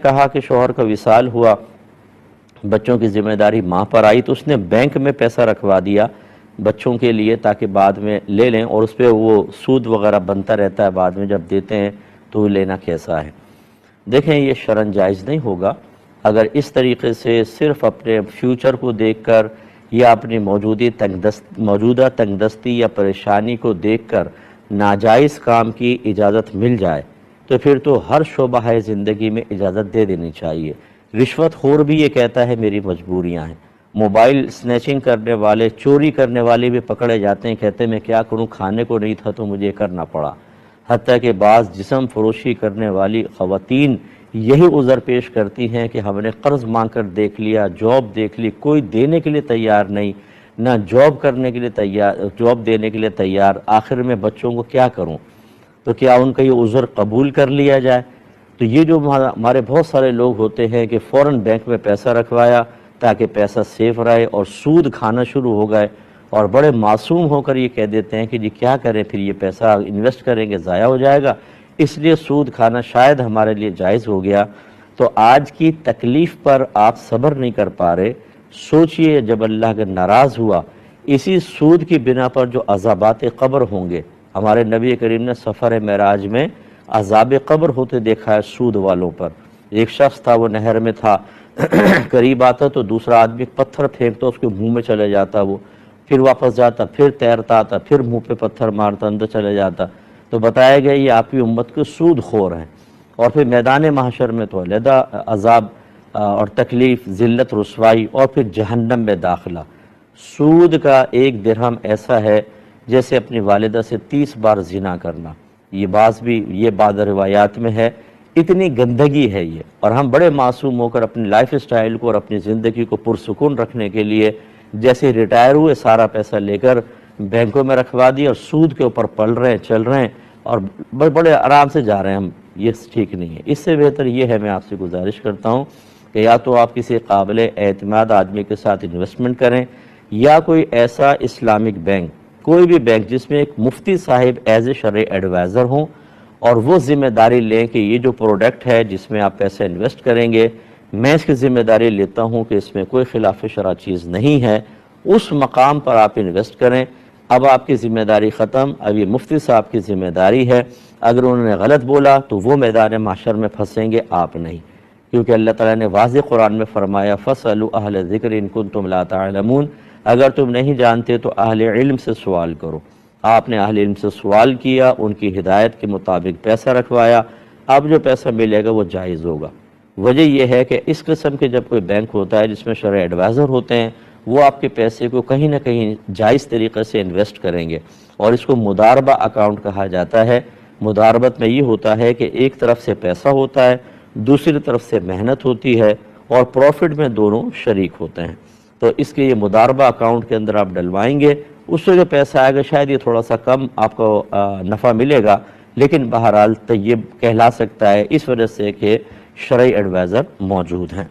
کہا کہ شوہر کا وصال ہوا، بچوں کی ذمہ داری ماں پر آئی تو اس نے بینک میں پیسہ رکھوا دیا بچوں کے لیے تاکہ بعد میں لے لیں، اور اس پہ وہ سود وغیرہ بنتا رہتا ہے، بعد میں جب دیتے ہیں تو لینا کیسا ہے۔ دیکھیں یہ شرعاً جائز نہیں ہوگا اگر اس طریقے سے صرف اپنے فیوچر کو دیکھ کر یا اپنی موجودہ تنگ دستی یا پریشانی کو دیکھ کر ناجائز کام کی اجازت مل جائے تو پھر تو ہر شعبہ ہے زندگی میں اجازت دے دینی چاہیے۔ رشوت خور بھی یہ کہتا ہے میری مجبوریاں ہیں، موبائل سنیچنگ کرنے والے، چوری کرنے والے بھی پکڑے جاتے ہیں، کہتے ہیں میں کیا کروں، کھانے کو نہیں تھا تو مجھے کرنا پڑا۔ حتیٰ کہ بعض جسم فروشی کرنے والی خواتین یہی عذر پیش کرتی ہیں کہ ہم نے قرض مانگ کر دیکھ لیا، جاب دیکھ لی، کوئی دینے کے لیے تیار نہیں، نہ جاب کرنے کے لیے تیار، جاب دینے کے لیے تیار، آخر میں بچوں کو کیا کروں؟ تو کیا ان کا یہ عذر قبول کر لیا جائے؟ تو یہ جو ہمارے بہت سارے لوگ ہوتے ہیں کہ فوراً بینک میں پیسہ رکھوایا تاکہ پیسہ سیف رہے اور سود کھانا شروع ہو گئے، اور بڑے معصوم ہو کر یہ کہہ دیتے ہیں کہ جی کیا کریں، پھر یہ پیسہ انویسٹ کریں گے ضائع ہو جائے گا، اس لیے سود کھانا شاید ہمارے لیے جائز ہو گیا۔ تو آج کی تکلیف پر آپ صبر نہیں کر پا رہے، سوچئے جب اللہ کا ناراض ہوا اسی سود کی بنا پر جو عذابات قبر ہوں گے۔ ہمارے نبی کریم نے سفر معراج میں عذاب قبر ہوتے دیکھا ہے سود والوں پر۔ ایک شخص تھا، وہ نہر میں تھا، قریب آتا تو دوسرا آدمی پتھر پھینکتا، اس کے منہ میں چلے جاتا، وہ پھر واپس جاتا، پھر تیرتا آتا، پھر منہ پہ پتھر مارتا، اندر چلے جاتا۔ تو بتایا گیا یہ آپ کی امت کے سود خور ہیں، اور پھر میدان محشر میں تو علیحدہ عذاب اور تکلیف، ذلت، رسوائی، اور پھر جہنم میں داخلہ۔ سود کا ایک درہم ایسا ہے جیسے اپنی والدہ سے 30 بار زنا کرنا۔ یہ بعض روایات میں ہے، اتنی گندگی ہے یہ، اور ہم بڑے معصوم ہو کر اپنی لائف سٹائل کو اور اپنی زندگی کو پرسکون رکھنے کے لیے جیسے ریٹائر ہوئے سارا پیسہ لے کر بینکوں میں رکھوا دیا اور سود کے اوپر پل رہے ہیں، چل رہے ہیں، اور بڑے آرام سے جا رہے ہیں ہم۔ یہ ٹھیک نہیں ہے۔ اس سے بہتر یہ ہے، میں آپ سے گزارش کرتا ہوں کہ یا تو آپ کسی قابل اعتماد آدمی کے ساتھ انویسٹمنٹ کریں، یا کوئی ایسا اسلامک بینک، کوئی بھی بینک جس میں ایک مفتی صاحب ایز اے شرعی ایڈوائزر ہوں، اور وہ ذمہ داری لیں کہ یہ جو پروڈکٹ ہے جس میں آپ پیسے انویسٹ کریں گے، میں اس کی ذمہ داری لیتا ہوں کہ اس میں کوئی خلاف شرع چیز نہیں ہے، اس مقام پر آپ انویسٹ کریں۔ اب آپ کی ذمہ داری ختم، اب یہ مفتی صاحب کی ذمہ داری ہے، اگر انہوں نے غلط بولا تو وہ میدان محشر میں پھنسیں گے، آپ نہیں، کیونکہ اللہ تعالیٰ نے واضح قرآن میں فرمایا فَاسْأَلُوا أَهْلَ الذِّكْرِ إِن كُنتُمْ لَا تَعْلَمُونَ، اگر تم نہیں جانتے تو اہل علم سے سوال کرو۔ آپ نے اہل علم سے سوال کیا، ان کی ہدایت کے مطابق پیسہ رکھوایا، اب جو پیسہ ملے گا وہ جائز ہوگا۔ وجہ یہ ہے کہ اس قسم کے جب کوئی بینک ہوتا ہے جس میں شرعی ایڈوائزر ہوتے ہیں، وہ آپ کے پیسے کو کہیں نہ کہیں جائز طریقے سے انویسٹ کریں گے، اور اس کو مضاربہ اکاؤنٹ کہا جاتا ہے۔ مضاربت میں یہ ہوتا ہے کہ ایک طرف سے پیسہ ہوتا ہے، دوسری طرف سے محنت ہوتی ہے، اور پروفٹ میں دونوں شریک ہوتے ہیں۔ تو اس کے یہ مضاربہ اکاؤنٹ کے اندر آپ ڈلوائیں گے، اس سے جو پیسہ آئے گا شاید یہ تھوڑا سا کم آپ کو نفع ملے گا، لیکن بہرحال طیب کہلا سکتا ہے، اس وجہ سے کہ شرعی ایڈوائزر موجود ہیں۔